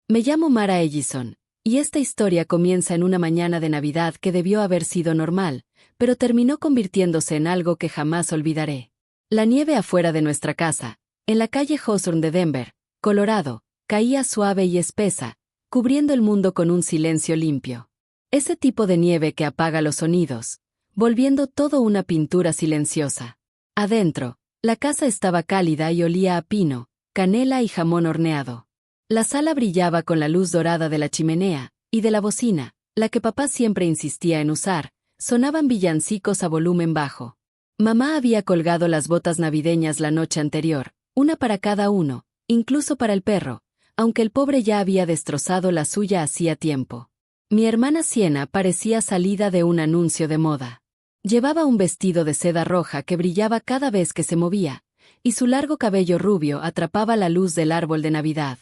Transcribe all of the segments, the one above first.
Me llamo Mara Ellison, y esta historia comienza en una mañana de Navidad que debió haber sido normal, pero terminó convirtiéndose en algo que jamás olvidaré. La nieve afuera de nuestra casa, en la calle Hawthorne de Denver, Colorado, caía suave y espesa, cubriendo el mundo con un silencio limpio. Ese tipo de nieve que apaga los sonidos, volviendo todo una pintura silenciosa. Adentro, la casa estaba cálida y olía a pino, canela y jamón horneado. La sala brillaba con la luz dorada de la chimenea, y de la bocina, la que papá siempre insistía en usar, sonaban villancicos a volumen bajo. Mamá había colgado las botas navideñas la noche anterior, una para cada uno, incluso para el perro, aunque el pobre ya había destrozado la suya hacía tiempo. Mi hermana Siena parecía salida de un anuncio de moda. Llevaba un vestido de seda roja que brillaba cada vez que se movía, y su largo cabello rubio atrapaba la luz del árbol de Navidad.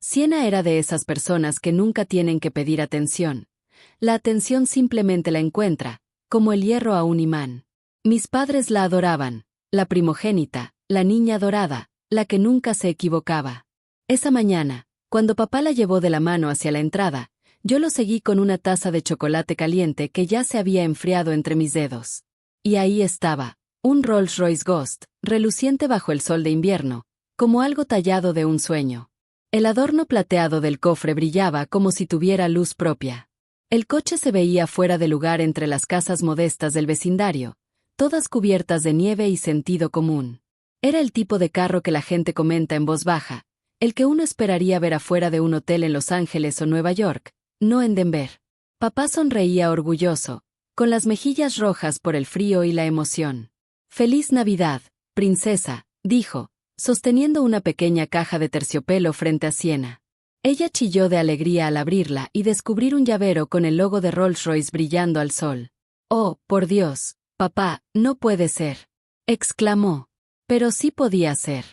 Siena era de esas personas que nunca tienen que pedir atención. La atención simplemente la encuentra, como el hierro a un imán. Mis padres la adoraban, la primogénita, la niña dorada, la que nunca se equivocaba. Esa mañana, cuando papá la llevó de la mano hacia la entrada, yo lo seguí con una taza de chocolate caliente que ya se había enfriado entre mis dedos. Y ahí estaba, un Rolls-Royce Ghost, reluciente bajo el sol de invierno, como algo tallado de un sueño. El adorno plateado del cofre brillaba como si tuviera luz propia. El coche se veía fuera de lugar entre las casas modestas del vecindario, todas cubiertas de nieve y sentido común. Era el tipo de carro que la gente comenta en voz baja, el que uno esperaría ver afuera de un hotel en Los Ángeles o Nueva York, no en Denver. Papá sonreía orgulloso, con las mejillas rojas por el frío y la emoción. «Feliz Navidad, princesa», dijo, sosteniendo una pequeña caja de terciopelo frente a Siena. Ella chilló de alegría al abrirla y descubrir un llavero con el logo de Rolls-Royce brillando al sol. «Oh, por Dios, papá, no puede ser», exclamó. Pero sí podía ser.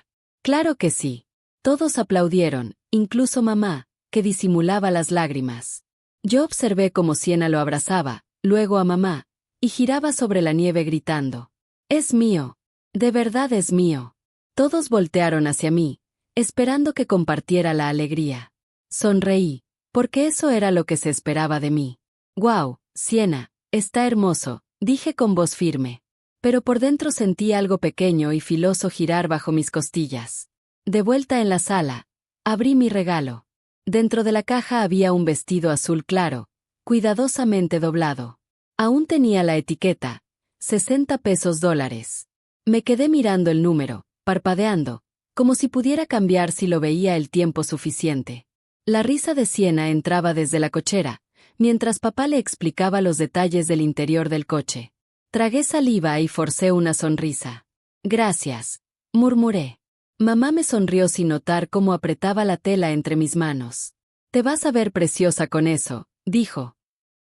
Claro que sí. Todos aplaudieron, incluso mamá, que disimulaba las lágrimas. Yo observé cómo Siena lo abrazaba, luego a mamá, y giraba sobre la nieve gritando: «Es mío. De verdad es mío». Todos voltearon hacia mí, esperando que compartiera la alegría. Sonreí, porque eso era lo que se esperaba de mí. «Guau, Siena, está hermoso», dije con voz firme. Pero por dentro sentí algo pequeño y filoso girar bajo mis costillas. De vuelta en la sala, abrí mi regalo. Dentro de la caja había un vestido azul claro, cuidadosamente doblado. Aún tenía la etiqueta, $60. Me quedé mirando el número, parpadeando, como si pudiera cambiar si lo veía el tiempo suficiente. La risa de Siena entraba desde la cochera, mientras papá le explicaba los detalles del interior del coche. Tragué saliva y forcé una sonrisa. «Gracias», murmuré. Mamá me sonrió sin notar cómo apretaba la tela entre mis manos. «Te vas a ver preciosa con eso», dijo.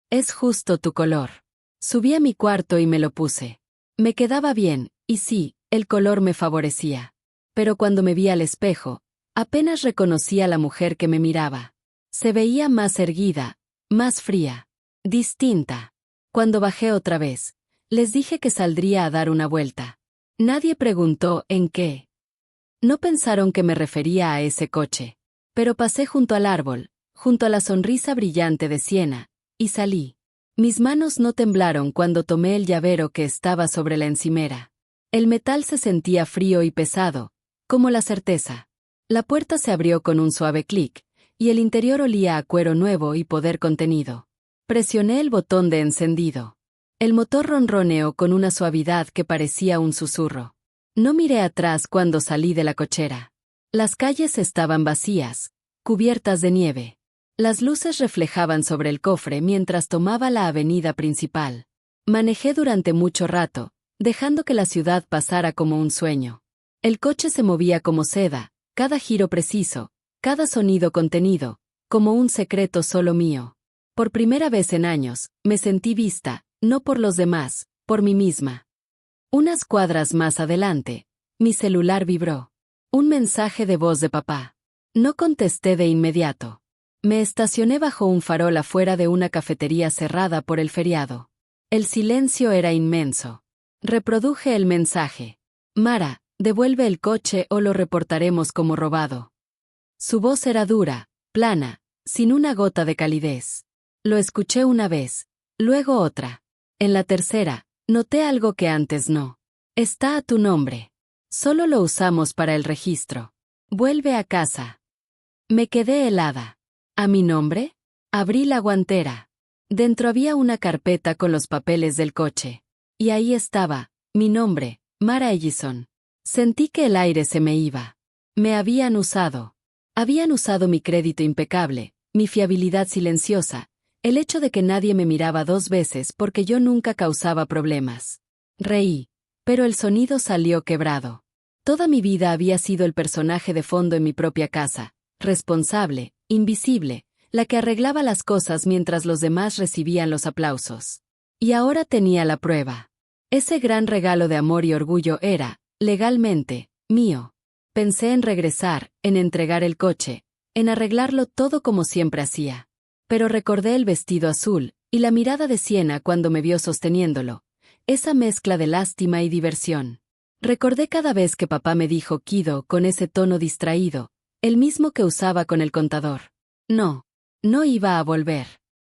«Es justo tu color». Subí a mi cuarto y me lo puse. Me quedaba bien, y sí, el color me favorecía. Pero cuando me vi al espejo, apenas reconocí a la mujer que me miraba. Se veía más erguida, más fría, distinta. Cuando bajé otra vez, les dije que saldría a dar una vuelta. Nadie preguntó en qué. No pensaron que me refería a ese coche. Pero pasé junto al árbol, junto a la sonrisa brillante de Siena, y salí. Mis manos no temblaron cuando tomé el llavero que estaba sobre la encimera. El metal se sentía frío y pesado, como la certeza. La puerta se abrió con un suave clic, y el interior olía a cuero nuevo y poder contenido. Presioné el botón de encendido. El motor ronroneó con una suavidad que parecía un susurro. No miré atrás cuando salí de la cochera. Las calles estaban vacías, cubiertas de nieve. Las luces reflejaban sobre el cofre mientras tomaba la avenida principal. Manejé durante mucho rato, dejando que la ciudad pasara como un sueño. El coche se movía como seda, cada giro preciso, cada sonido contenido, como un secreto solo mío. Por primera vez en años, me sentí vista, no por los demás, por mí misma. Unas cuadras más adelante, mi celular vibró. Un mensaje de voz de papá. No contesté de inmediato. Me estacioné bajo un farol afuera de una cafetería cerrada por el feriado. El silencio era inmenso. Reproduje el mensaje. «Mara, devuelve el coche o lo reportaremos como robado». Su voz era dura, plana, sin una gota de calidez. Lo escuché una vez, luego otra. En la tercera, noté algo que antes no. Está a tu nombre. Solo lo usamos para el registro. Vuelve a casa. Me quedé helada. ¿A mi nombre? Abrí la guantera. Dentro había una carpeta con los papeles del coche. Y ahí estaba, mi nombre, Mara Ellison. Sentí que el aire se me iba. Me habían usado. Habían usado mi crédito impecable, mi fiabilidad silenciosa, el hecho de que nadie me miraba 2 veces porque yo nunca causaba problemas. Reí, pero el sonido salió quebrado. Toda mi vida había sido el personaje de fondo en mi propia casa, responsable, invisible, la que arreglaba las cosas mientras los demás recibían los aplausos. Y ahora tenía la prueba. Ese gran regalo de amor y orgullo era, legalmente, mío. Pensé en regresar, en entregar el coche, en arreglarlo todo como siempre hacía. Pero recordé el vestido azul, y la mirada de Siena cuando me vio sosteniéndolo, esa mezcla de lástima y diversión. Recordé cada vez que papá me dijo Kido con ese tono distraído, el mismo que usaba con el contador. No iba a volver.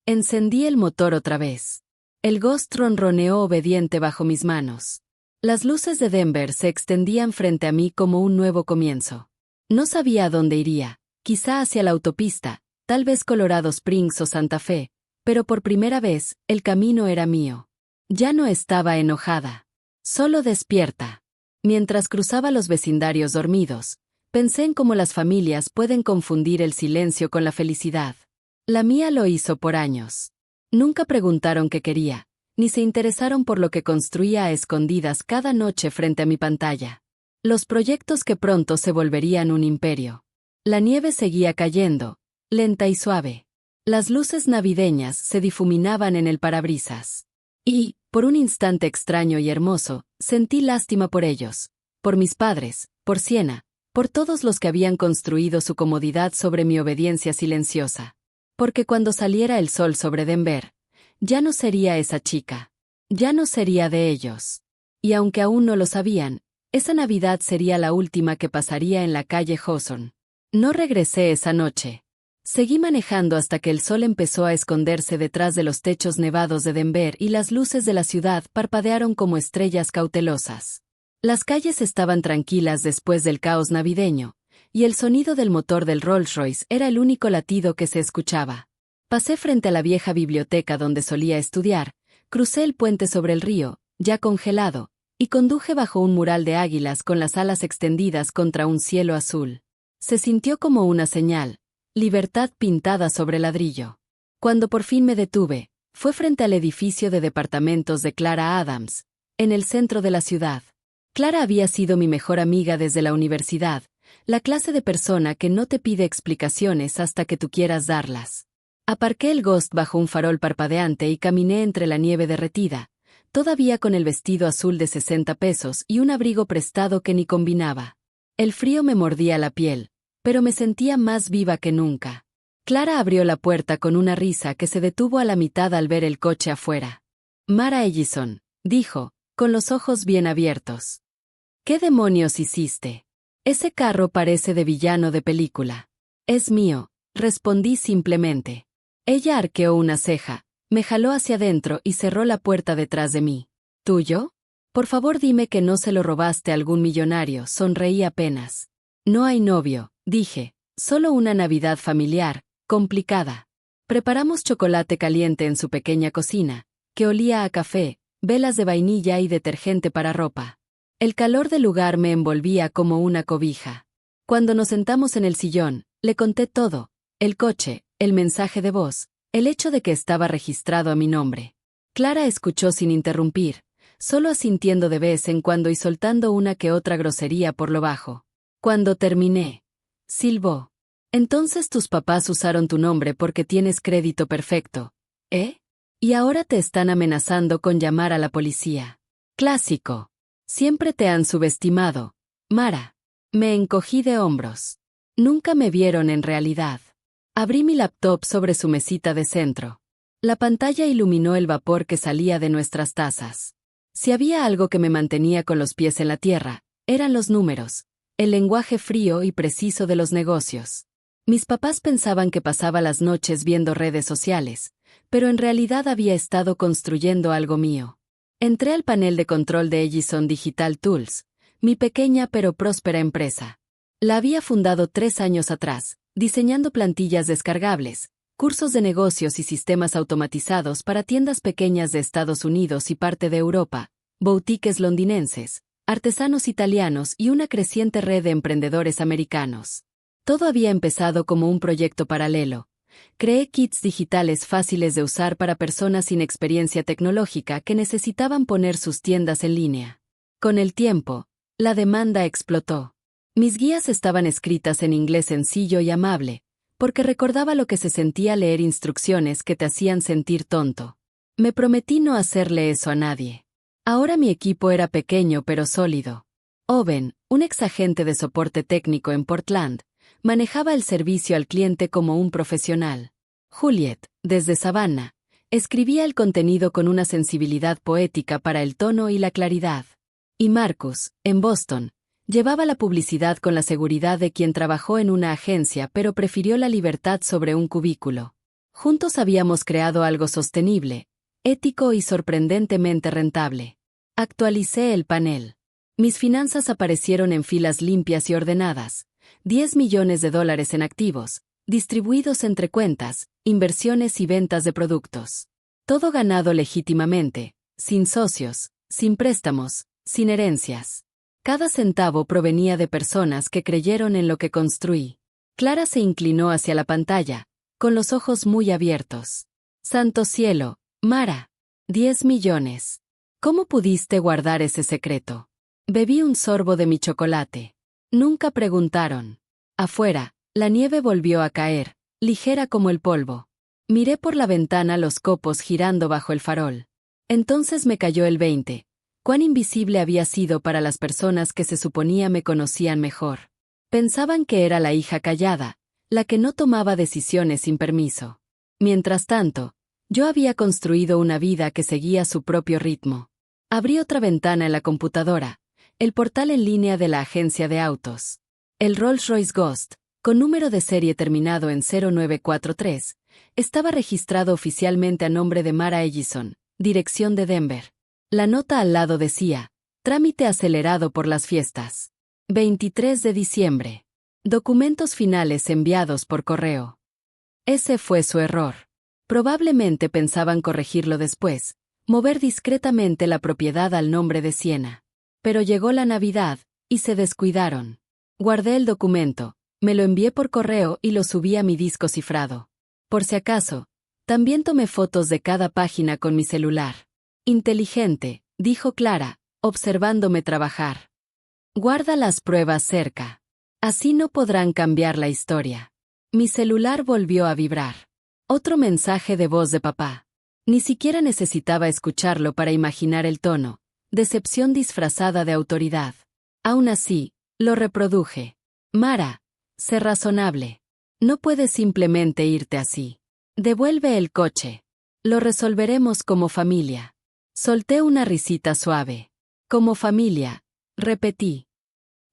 Encendí el motor otra vez. El Ghost ronroneó obediente bajo mis manos. Las luces de Denver se extendían frente a mí como un nuevo comienzo. No sabía a dónde iría, quizá hacia la autopista, tal vez Colorado Springs o Santa Fe, pero por primera vez, el camino era mío. Ya no estaba enojada. Solo despierta. Mientras cruzaba los vecindarios dormidos, pensé en cómo las familias pueden confundir el silencio con la felicidad. La mía lo hizo por años. Nunca preguntaron qué quería, ni se interesaron por lo que construía a escondidas cada noche frente a mi pantalla. Los proyectos que pronto se volverían un imperio. La nieve seguía cayendo, lenta y suave. Las luces navideñas se difuminaban en el parabrisas. Y, por un instante extraño y hermoso, sentí lástima por ellos, por mis padres, por Siena, por todos los que habían construido su comodidad sobre mi obediencia silenciosa. Porque cuando saliera el sol sobre Denver, ya no sería esa chica. Ya no sería de ellos. Y aunque aún no lo sabían, esa Navidad sería la última que pasaría en la calle Hawthorne. No regresé esa noche. Seguí manejando hasta que el sol empezó a esconderse detrás de los techos nevados de Denver y las luces de la ciudad parpadearon como estrellas cautelosas. Las calles estaban tranquilas después del caos navideño, y el sonido del motor del Rolls-Royce era el único latido que se escuchaba. Pasé frente a la vieja biblioteca donde solía estudiar, crucé el puente sobre el río, ya congelado, y conduje bajo un mural de águilas con las alas extendidas contra un cielo azul. Se sintió como una señal, libertad pintada sobre ladrillo. Cuando por fin me detuve, fue frente al edificio de departamentos de Clara Adams, en el centro de la ciudad. Clara había sido mi mejor amiga desde la universidad, la clase de persona que no te pide explicaciones hasta que tú quieras darlas. Aparqué el Ghost bajo un farol parpadeante y caminé entre la nieve derretida, todavía con el vestido azul de 60 pesos y un abrigo prestado que ni combinaba. El frío me mordía la piel, pero me sentía más viva que nunca. Clara abrió la puerta con una risa que se detuvo a la mitad al ver el coche afuera. Mara Ellison, dijo, con los ojos bien abiertos. ¿Qué demonios hiciste? Ese carro parece de villano de película. Es mío, respondí simplemente. Ella arqueó una ceja, me jaló hacia adentro y cerró la puerta detrás de mí. ¿Tuyo? Por favor dime que no se lo robaste a algún millonario, sonreí apenas. No hay novio, dije, solo una Navidad familiar, complicada. Preparamos chocolate caliente en su pequeña cocina, que olía a café, velas de vainilla y detergente para ropa. El calor del lugar me envolvía como una cobija. Cuando nos sentamos en el sillón, le conté todo, el coche, el mensaje de voz, el hecho de que estaba registrado a mi nombre. Clara escuchó sin interrumpir, solo asintiendo de vez en cuando y soltando una que otra grosería por lo bajo. Cuando terminé, silbó. Entonces tus papás usaron tu nombre porque tienes crédito perfecto, ¿eh? Y ahora te están amenazando con llamar a la policía. Clásico. Siempre te han subestimado, Mara. Me encogí de hombros. Nunca me vieron en realidad. Abrí mi laptop sobre su mesita de centro. La pantalla iluminó el vapor que salía de nuestras tazas. Si había algo que me mantenía con los pies en la tierra, eran los números, el lenguaje frío y preciso de los negocios. Mis papás pensaban que pasaba las noches viendo redes sociales, pero en realidad había estado construyendo algo mío. Entré al panel de control de Edison Digital Tools, mi pequeña pero próspera empresa. La había fundado 3 años atrás, diseñando plantillas descargables, cursos de negocios y sistemas automatizados para tiendas pequeñas de Estados Unidos y parte de Europa, boutiques londinenses, artesanos italianos y una creciente red de emprendedores americanos. Todo había empezado como un proyecto paralelo. Creé kits digitales fáciles de usar para personas sin experiencia tecnológica que necesitaban poner sus tiendas en línea. Con el tiempo, la demanda explotó. Mis guías estaban escritas en inglés sencillo y amable, porque recordaba lo que se sentía leer instrucciones que te hacían sentir tonto. Me prometí no hacerle eso a nadie. Ahora mi equipo era pequeño pero sólido. Owen, un exagente de soporte técnico en Portland, manejaba el servicio al cliente como un profesional. Juliet, desde Savannah, escribía el contenido con una sensibilidad poética para el tono y la claridad. Y Marcus, en Boston, llevaba la publicidad con la seguridad de quien trabajó en una agencia pero prefirió la libertad sobre un cubículo. Juntos habíamos creado algo sostenible, ético y sorprendentemente rentable. Actualicé el panel. Mis finanzas aparecieron en filas limpias y ordenadas. $10 millones en activos, distribuidos entre cuentas, inversiones y ventas de productos. Todo ganado legítimamente, sin socios, sin préstamos, sin herencias. Cada centavo provenía de personas que creyeron en lo que construí. Clara se inclinó hacia la pantalla, con los ojos muy abiertos. Santo cielo, Mara. 10 millones. ¿Cómo pudiste guardar ese secreto? Bebí un sorbo de mi chocolate. Nunca preguntaron. Afuera, la nieve volvió a caer, ligera como el polvo. Miré por la ventana los copos girando bajo el farol. Entonces me cayó el 20. Cuán invisible había sido para las personas que se suponía me conocían mejor. Pensaban que era la hija callada, la que no tomaba decisiones sin permiso. Mientras tanto, yo había construido una vida que seguía su propio ritmo. Abrí otra ventana en la computadora, el portal en línea de la agencia de autos. El Rolls-Royce Ghost, con número de serie terminado en 0943, estaba registrado oficialmente a nombre de Mara Ellison, dirección de Denver. La nota al lado decía, trámite acelerado por las fiestas. 23 de diciembre. Documentos finales enviados por correo. Ese fue su error. Probablemente pensaban corregirlo después, mover discretamente la propiedad al nombre de Siena. Pero llegó la Navidad, y se descuidaron. Guardé el documento, me lo envié por correo y lo subí a mi disco cifrado. Por si acaso, también tomé fotos de cada página con mi celular. Inteligente, dijo Clara, observándome trabajar. Guarda las pruebas cerca. Así no podrán cambiar la historia. Mi celular volvió a vibrar. Otro mensaje de voz de papá. Ni siquiera necesitaba escucharlo para imaginar el tono. Decepción disfrazada de autoridad. Aún así, lo reproduje. Mara, sé razonable. No puedes simplemente irte así. Devuelve el coche. Lo resolveremos como familia. Solté una risita suave. Como familia, repetí.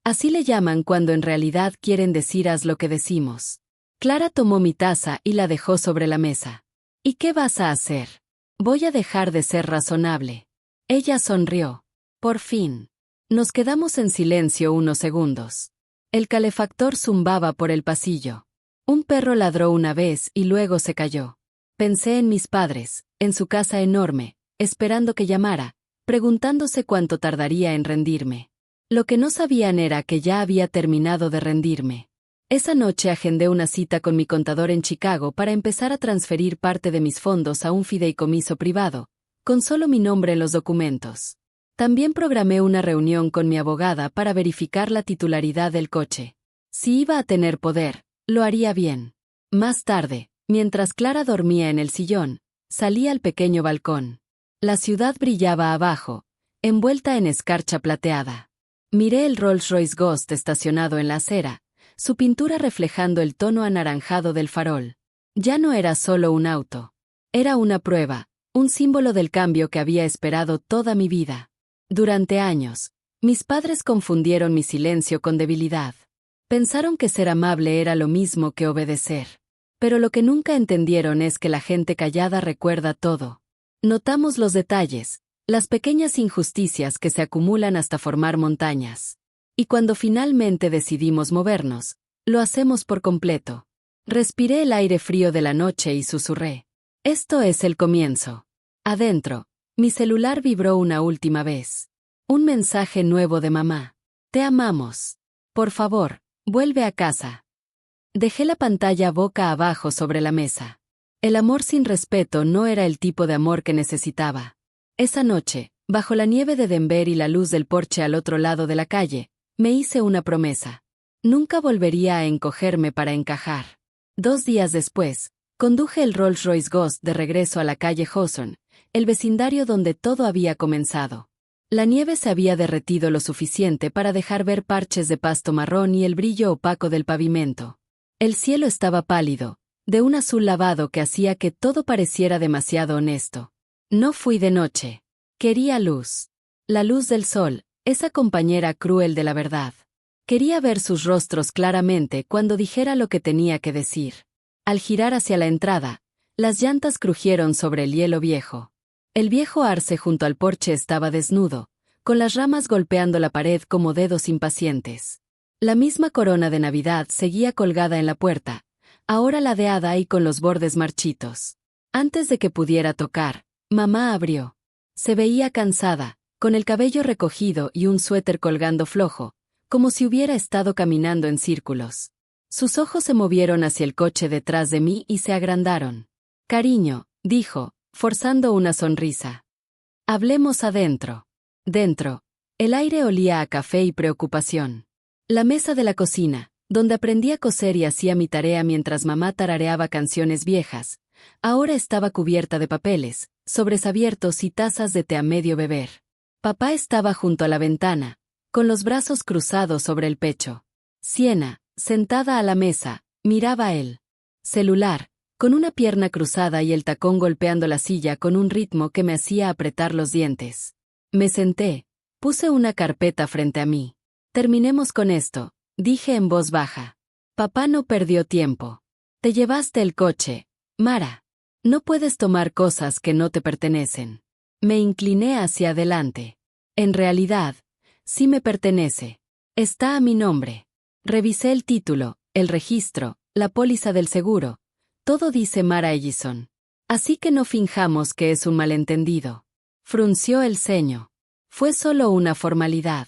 Así le llaman cuando en realidad quieren decir haz lo que decimos. Clara tomó mi taza y la dejó sobre la mesa. ¿Y qué vas a hacer? Voy a dejar de ser razonable. Ella sonrió. Por fin. Nos quedamos en silencio unos segundos. El calefactor zumbaba por el pasillo. Un perro ladró una vez y luego se cayó. Pensé en mis padres, en su casa enorme, esperando que llamara, preguntándose cuánto tardaría en rendirme. Lo que no sabían era que ya había terminado de rendirme. Esa noche agendé una cita con mi contador en Chicago para empezar a transferir parte de mis fondos a un fideicomiso privado, con solo mi nombre en los documentos. También programé una reunión con mi abogada para verificar la titularidad del coche. Si iba a tener poder, lo haría bien. Más tarde, mientras Clara dormía en el sillón, salí al pequeño balcón. La ciudad brillaba abajo, envuelta en escarcha plateada. Miré el Rolls-Royce Ghost estacionado en la acera, su pintura reflejando el tono anaranjado del farol. Ya no era solo un auto. Era una prueba, un símbolo del cambio que había esperado toda mi vida. Durante años, mis padres confundieron mi silencio con debilidad. Pensaron que ser amable era lo mismo que obedecer. Pero lo que nunca entendieron es que la gente callada recuerda todo. Notamos los detalles, las pequeñas injusticias que se acumulan hasta formar montañas. Y cuando finalmente decidimos movernos, lo hacemos por completo. Respiré el aire frío de la noche y susurré. Esto es el comienzo. Adentro, mi celular vibró una última vez. Un mensaje nuevo de mamá. Te amamos. Por favor, vuelve a casa. Dejé la pantalla boca abajo sobre la mesa. El amor sin respeto no era el tipo de amor que necesitaba. Esa noche, bajo la nieve de Denver y la luz del porche al otro lado de la calle, me hice una promesa. Nunca volvería a encogerme para encajar. 2 días después, conduje el Rolls-Royce Ghost de regreso a la calle Hawthorne, el vecindario donde todo había comenzado. La nieve se había derretido lo suficiente para dejar ver parches de pasto marrón y el brillo opaco del pavimento. El cielo estaba pálido, de un azul lavado que hacía que todo pareciera demasiado honesto. No fui de noche. Quería luz. La luz del sol, esa compañera cruel de la verdad. Quería ver sus rostros claramente cuando dijera lo que tenía que decir. Al girar hacia la entrada, las llantas crujieron sobre el hielo viejo. El viejo arce junto al porche estaba desnudo, con las ramas golpeando la pared como dedos impacientes. La misma corona de Navidad seguía colgada en la puerta, ahora ladeada y con los bordes marchitos. Antes de que pudiera tocar, mamá abrió. Se veía cansada, con el cabello recogido y un suéter colgando flojo, como si hubiera estado caminando en círculos. Sus ojos se movieron hacia el coche detrás de mí y se agrandaron. Cariño, dijo, forzando una sonrisa. Hablemos adentro. Dentro, el aire olía a café y preocupación. La mesa de la cocina, donde aprendí a coser y hacía mi tarea mientras mamá tarareaba canciones viejas, ahora estaba cubierta de papeles, sobres abiertos y tazas de té a medio beber. Papá estaba junto a la ventana, con los brazos cruzados sobre el pecho. Siena, sentada a la mesa, miraba él. Celular, con una pierna cruzada y el tacón golpeando la silla con un ritmo que me hacía apretar los dientes. Me senté, puse una carpeta frente a mí. Terminemos con esto, dije en voz baja. Papá no perdió tiempo. Te llevaste el coche, Mara. No puedes tomar cosas que no te pertenecen. Me incliné hacia adelante. En realidad, sí me pertenece. Está a mi nombre. Revisé el título, el registro, la póliza del seguro. Todo dice Mara Ellison. Así que no finjamos que es un malentendido. Frunció el ceño. Fue solo una formalidad.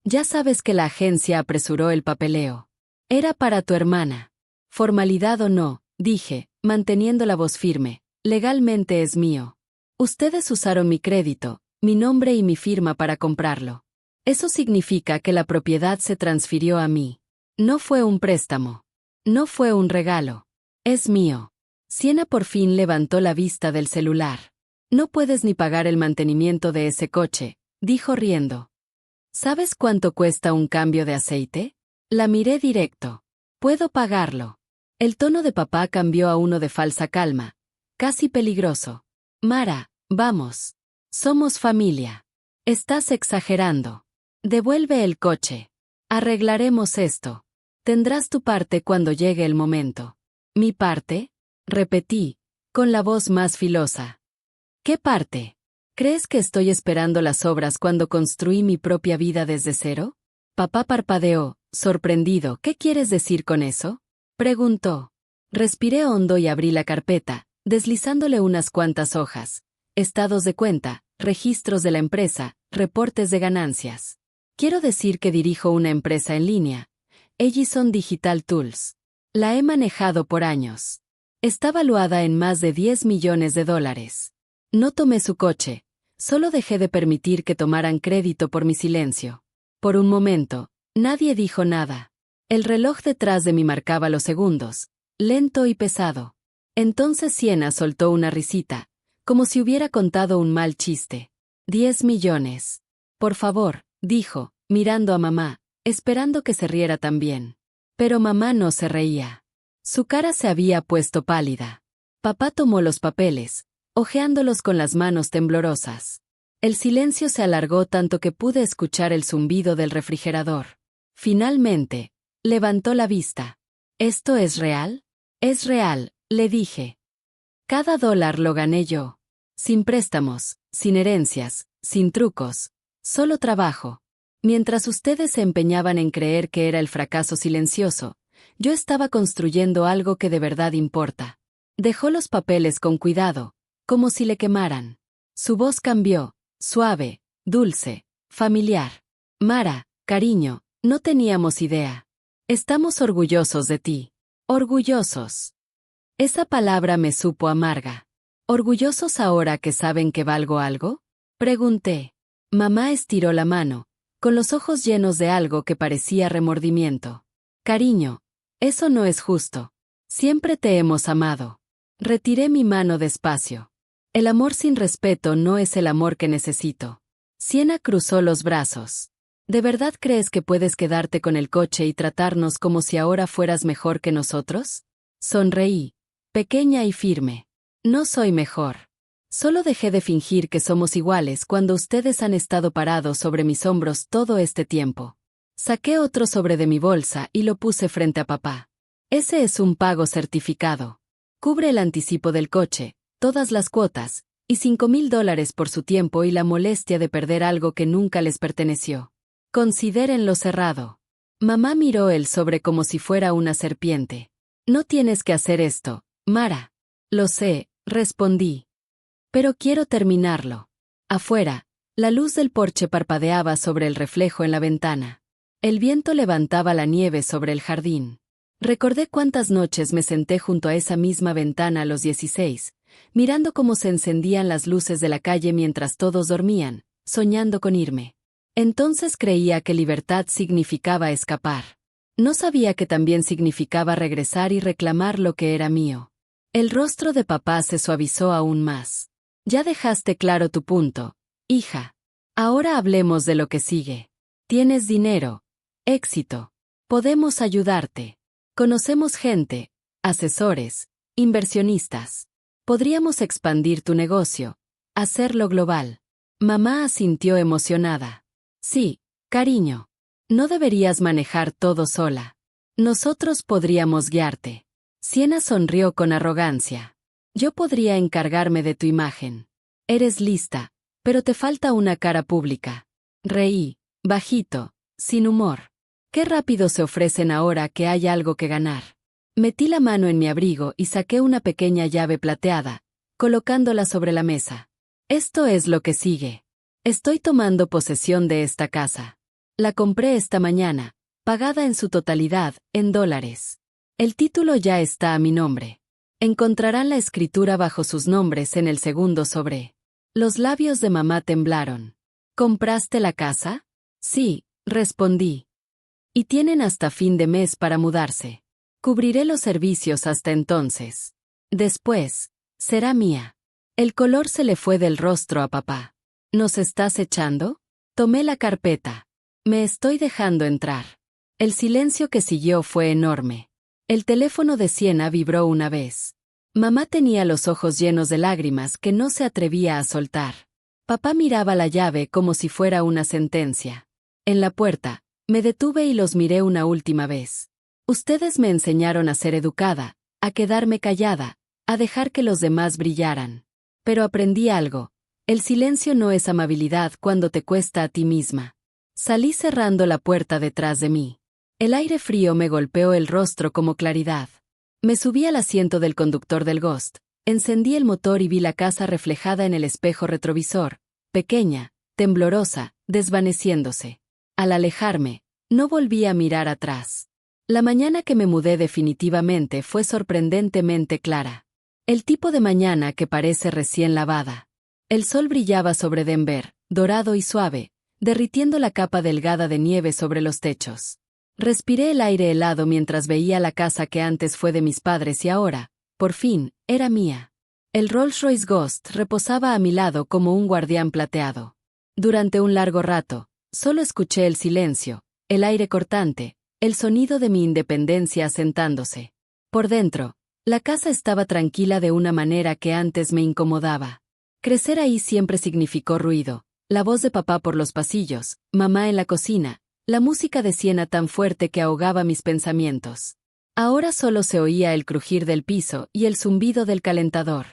Ya sabes que la agencia apresuró el papeleo. Era para tu hermana. Formalidad o no, dije, manteniendo la voz firme, legalmente es mío. Ustedes usaron mi crédito, mi nombre y mi firma para comprarlo. Eso significa que la propiedad se transfirió a mí. No fue un préstamo. No fue un regalo. Es mío. Siena por fin levantó la vista del celular. No puedes ni pagar el mantenimiento de ese coche, dijo riendo. ¿Sabes cuánto cuesta un cambio de aceite? La miré directo. Puedo pagarlo. El tono de papá cambió a uno de falsa calma, casi peligroso. Mara, vamos. Somos familia. Estás exagerando. Devuelve el coche. Arreglaremos esto. Tendrás tu parte cuando llegue el momento. ¿Mi parte? Repetí, con la voz más filosa. ¿Qué parte? ¿Crees que estoy esperando las obras cuando construí mi propia vida desde cero? Papá parpadeó, sorprendido. ¿Qué quieres decir con eso? Preguntó. Respiré hondo y abrí la carpeta, deslizándole unas cuantas hojas. Estados de cuenta, registros de la empresa, reportes de ganancias. Quiero decir que dirijo una empresa en línea, Ellison Digital Tools. La he manejado por años. Está valuada en más de $10 millones. No tomé su coche, solo dejé de permitir que tomaran crédito por mi silencio. Por un momento, nadie dijo nada. El reloj detrás de mí marcaba los segundos, lento y pesado. Entonces Siena soltó una risita, como si hubiera contado un mal chiste. 10 millones. Por favor, dijo, mirando a mamá, esperando que se riera también. Pero mamá no se reía. Su cara se había puesto pálida. Papá tomó los papeles, hojeándolos con las manos temblorosas. El silencio se alargó tanto que pude escuchar el zumbido del refrigerador. Finalmente, Levantó la vista. ¿Esto es real? Es real, le dije. Cada dólar lo gané yo. Sin préstamos, sin herencias, sin trucos. Solo trabajo. Mientras ustedes se empeñaban en creer que era el fracaso silencioso, yo estaba construyendo algo que de verdad importa. Dejó los papeles con cuidado, como si le quemaran. Su voz cambió, suave, dulce, familiar. Mara, cariño, no teníamos idea. Estamos orgullosos de ti. Orgullosos. Esa palabra me supo amarga. ¿Orgullosos ahora que saben que valgo algo? Pregunté. Mamá estiró la mano, con los ojos llenos de algo que parecía remordimiento. Cariño, eso no es justo. Siempre te hemos amado. Retiré mi mano despacio. El amor sin respeto no es el amor que necesito. Siena cruzó los brazos. ¿De verdad crees que puedes quedarte con el coche y tratarnos como si ahora fueras mejor que nosotros? Sonreí, pequeña y firme. No soy mejor. Solo dejé de fingir que somos iguales cuando ustedes han estado parados sobre mis hombros todo este tiempo. Saqué otro sobre de mi bolsa y lo puse frente a papá. Ese es un pago certificado. Cubre el anticipo del coche, todas las cuotas, y $5,000 por su tiempo y la molestia de perder algo que nunca les perteneció. Considérenlo cerrado. Mamá miró el sobre como si fuera una serpiente. No tienes que hacer esto, Mara. Lo sé, respondí. Pero quiero terminarlo. Afuera, la luz del porche parpadeaba sobre el reflejo en la ventana. El viento levantaba la nieve sobre el jardín. Recordé cuántas noches me senté junto a esa misma ventana a los 16, mirando cómo se encendían las luces de la calle mientras todos dormían, soñando con irme. Entonces creía que libertad significaba escapar. No sabía que también significaba regresar y reclamar lo que era mío. El rostro de papá se suavizó aún más. Ya dejaste claro tu punto, hija. Ahora hablemos de lo que sigue. Tienes dinero, éxito. Podemos ayudarte. Conocemos gente, asesores, inversionistas. Podríamos expandir tu negocio, hacerlo global. Mamá asintió emocionada. Sí, cariño. No deberías manejar todo sola. Nosotros podríamos guiarte. Siena sonrió con arrogancia. Yo podría encargarme de tu imagen. Eres lista, pero te falta una cara pública. Reí, bajito, sin humor. Qué rápido se ofrecen ahora que hay algo que ganar. Metí la mano en mi abrigo y saqué una pequeña llave plateada, colocándola sobre la mesa. Esto es lo que sigue. Estoy tomando posesión de esta casa. La compré esta mañana, pagada en su totalidad, en dólares. El título ya está a mi nombre. Encontrarán la escritura bajo sus nombres en el segundo sobre. Los labios de mamá temblaron. ¿Compraste la casa? Sí, respondí. Y tienen hasta fin de mes para mudarse. Cubriré los servicios hasta entonces. Después, será mía. El color se le fue del rostro a papá. ¿Nos estás echando? Tomé la carpeta. Me estoy dejando entrar. El silencio que siguió fue enorme. El teléfono de Siena vibró una vez. Mamá tenía los ojos llenos de lágrimas que no se atrevía a soltar. Papá miraba la llave como si fuera una sentencia. En la puerta, me detuve y los miré una última vez. Ustedes me enseñaron a ser educada, a quedarme callada, a dejar que los demás brillaran. Pero aprendí algo. El silencio no es amabilidad cuando te cuesta a ti misma. Salí cerrando la puerta detrás de mí. El aire frío me golpeó el rostro como claridad. Me subí al asiento del conductor del Ghost, encendí el motor y vi la casa reflejada en el espejo retrovisor, pequeña, temblorosa, desvaneciéndose. Al alejarme, no volví a mirar atrás. La mañana que me mudé definitivamente fue sorprendentemente clara. El tipo de mañana que parece recién lavada. El sol brillaba sobre Denver, dorado y suave, derritiendo la capa delgada de nieve sobre los techos. Respiré el aire helado mientras veía la casa que antes fue de mis padres y ahora, por fin, era mía. El Rolls-Royce Ghost reposaba a mi lado como un guardián plateado. Durante un largo rato, solo escuché el silencio, el aire cortante, el sonido de mi independencia asentándose. Por dentro, la casa estaba tranquila de una manera que antes me incomodaba. Crecer ahí siempre significó ruido, la voz de papá por los pasillos, mamá en la cocina, La música de Siena tan fuerte que ahogaba mis pensamientos. Ahora solo se oía el crujir del piso y el zumbido del calentador.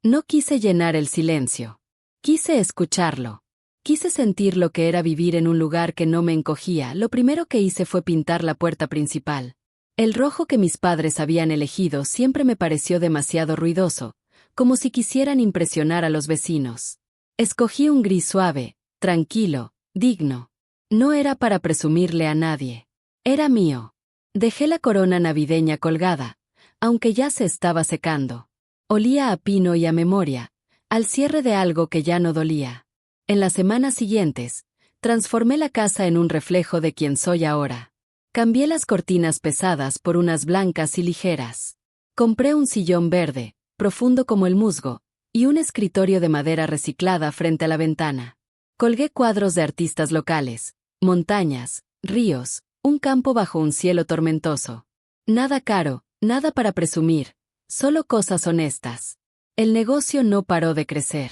No quise llenar el silencio. Quise escucharlo. Quise sentir lo que era vivir en un lugar que no me encogía. Lo primero que hice fue pintar la puerta principal. El rojo que mis padres habían elegido siempre me pareció demasiado ruidoso, como si quisieran impresionar a los vecinos. Escogí un gris suave, tranquilo, digno. No era para presumirle a nadie. Era mío. Dejé la corona navideña colgada, aunque ya se estaba secando. Olía a pino y a memoria, al cierre de algo que ya no dolía. En las semanas siguientes, transformé la casa en un reflejo de quien soy ahora. Cambié las cortinas pesadas por unas blancas y ligeras. Compré un sillón verde, profundo como el musgo, y un escritorio de madera reciclada frente a la ventana. Colgué cuadros de artistas locales, montañas, ríos, un campo bajo un cielo tormentoso. Nada caro, nada para presumir, solo cosas honestas. El negocio no paró de crecer.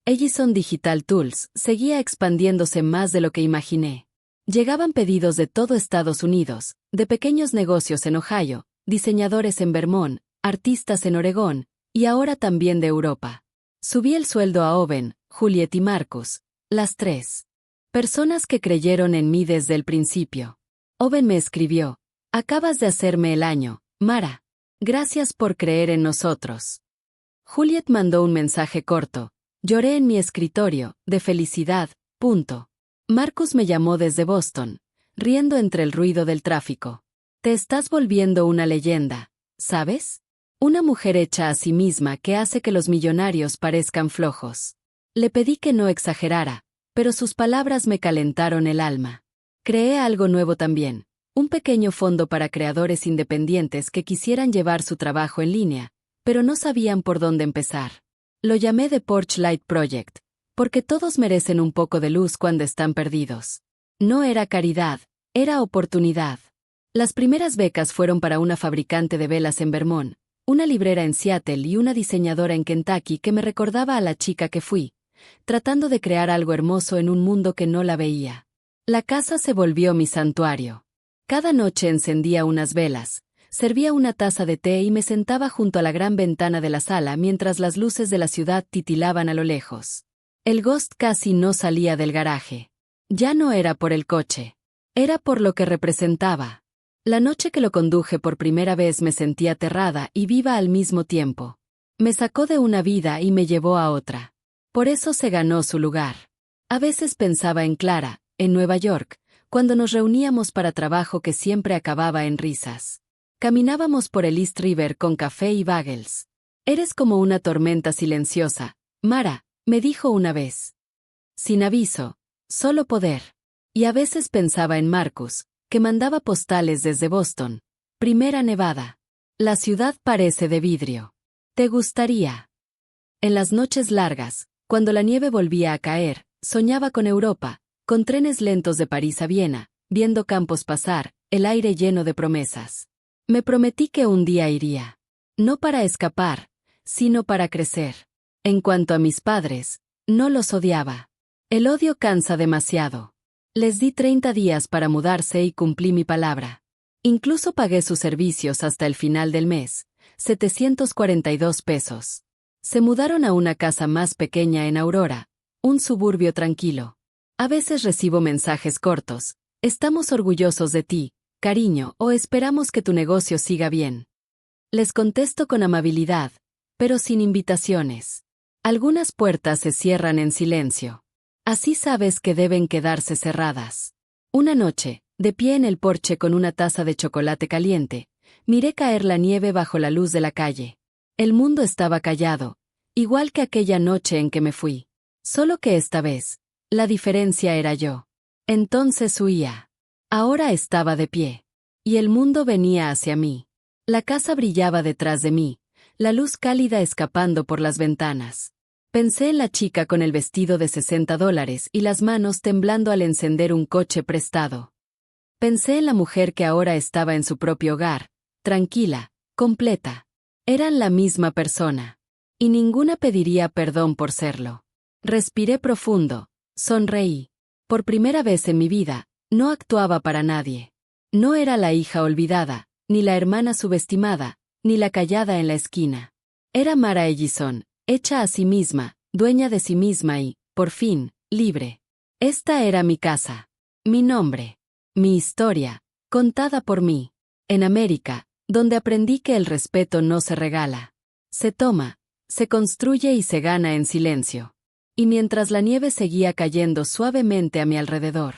Ellison Digital Tools seguía expandiéndose más de lo que imaginé. Llegaban pedidos de todo Estados Unidos, de pequeños negocios en Ohio, diseñadores en Vermont, artistas en Oregón, y ahora también de Europa. Subí el sueldo a Owen, Juliet y Marcus, las tres. Personas que creyeron en mí desde el principio. Owen me escribió: "Acabas de hacerme el año, Mara. Gracias por creer en nosotros". Juliet mandó un mensaje corto: "Lloré en mi escritorio, de felicidad, punto". Marcus me llamó desde Boston, riendo entre el ruido del tráfico. "Te estás volviendo una leyenda, ¿sabes? Una mujer hecha a sí misma que hace que los millonarios parezcan flojos". Le pedí que no exagerara, pero sus palabras me calentaron el alma. Creé algo nuevo también, un pequeño fondo para creadores independientes que quisieran llevar su trabajo en línea, pero no sabían por dónde empezar. Lo llamé The Porch Light Project, porque todos merecen un poco de luz cuando están perdidos. No era caridad, era oportunidad. Las primeras becas fueron para una fabricante de velas en Vermont, una librera en Seattle y una diseñadora en Kentucky que me recordaba a la chica que fui, tratando de crear algo hermoso en un mundo que no la veía. La casa se volvió mi santuario. Cada noche encendía unas velas, servía una taza de té y me sentaba junto a la gran ventana de la sala mientras las luces de la ciudad titilaban a lo lejos. El Ghost casi no salía del garaje. Ya no era por el coche. Era por lo que representaba. La noche que lo conduje por primera vez me sentí aterrada y viva al mismo tiempo. Me sacó de una vida y me llevó a otra. Por eso se ganó su lugar. A veces pensaba en Clara, en Nueva York, cuando nos reuníamos para trabajo que siempre acababa en risas. Caminábamos por el East River con café y bagels. "Eres como una tormenta silenciosa, Mara", me dijo una vez. Sin aviso, solo poder. Y a veces pensaba en Marcus, que mandaba postales desde Boston. Primera nevada. La ciudad parece de vidrio. ¿Te gustaría? En las noches largas, cuando la nieve volvía a caer, soñaba con Europa, con trenes lentos de París a Viena, viendo campos pasar, el aire lleno de promesas. Me prometí que un día iría. No para escapar, sino para crecer. En cuanto a mis padres, no los odiaba. El odio cansa demasiado. Les di 30 días para mudarse y cumplí mi palabra. Incluso pagué sus servicios hasta el final del mes, 742 pesos. Se mudaron a una casa más pequeña en Aurora, un suburbio tranquilo. A veces recibo mensajes cortos: "Estamos orgullosos de ti, cariño", o "Esperamos que tu negocio siga bien". Les contesto con amabilidad, pero sin invitaciones. Algunas puertas se cierran en silencio. Así sabes que deben quedarse cerradas. Una noche, de pie en el porche con una taza de chocolate caliente, miré caer la nieve bajo la luz de la calle. El mundo estaba callado, igual que aquella noche en que me fui. Solo que esta vez, la diferencia era yo. Entonces huía. Ahora estaba de pie. Y el mundo venía hacia mí. La casa brillaba detrás de mí, la luz cálida escapando por las ventanas. Pensé en la chica con el vestido de $60 y las manos temblando al encender un coche prestado. Pensé en la mujer que ahora estaba en su propio hogar, tranquila, completa. Eran la misma persona. Y ninguna pediría perdón por serlo. Respiré profundo, sonreí. Por primera vez en mi vida, No actuaba para nadie. No era la hija olvidada, ni la hermana subestimada, ni la callada en la esquina. Era Mara Ellison, hecha a sí misma, dueña de sí misma y, por fin, libre. Esta era mi casa. Mi nombre. Mi historia, contada por mí. En América, donde aprendí que el respeto no se regala. Se toma, se construye y se gana en silencio. Y mientras la nieve seguía cayendo suavemente a mi alrededor,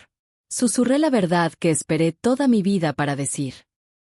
susurré la verdad que esperé toda mi vida para decir.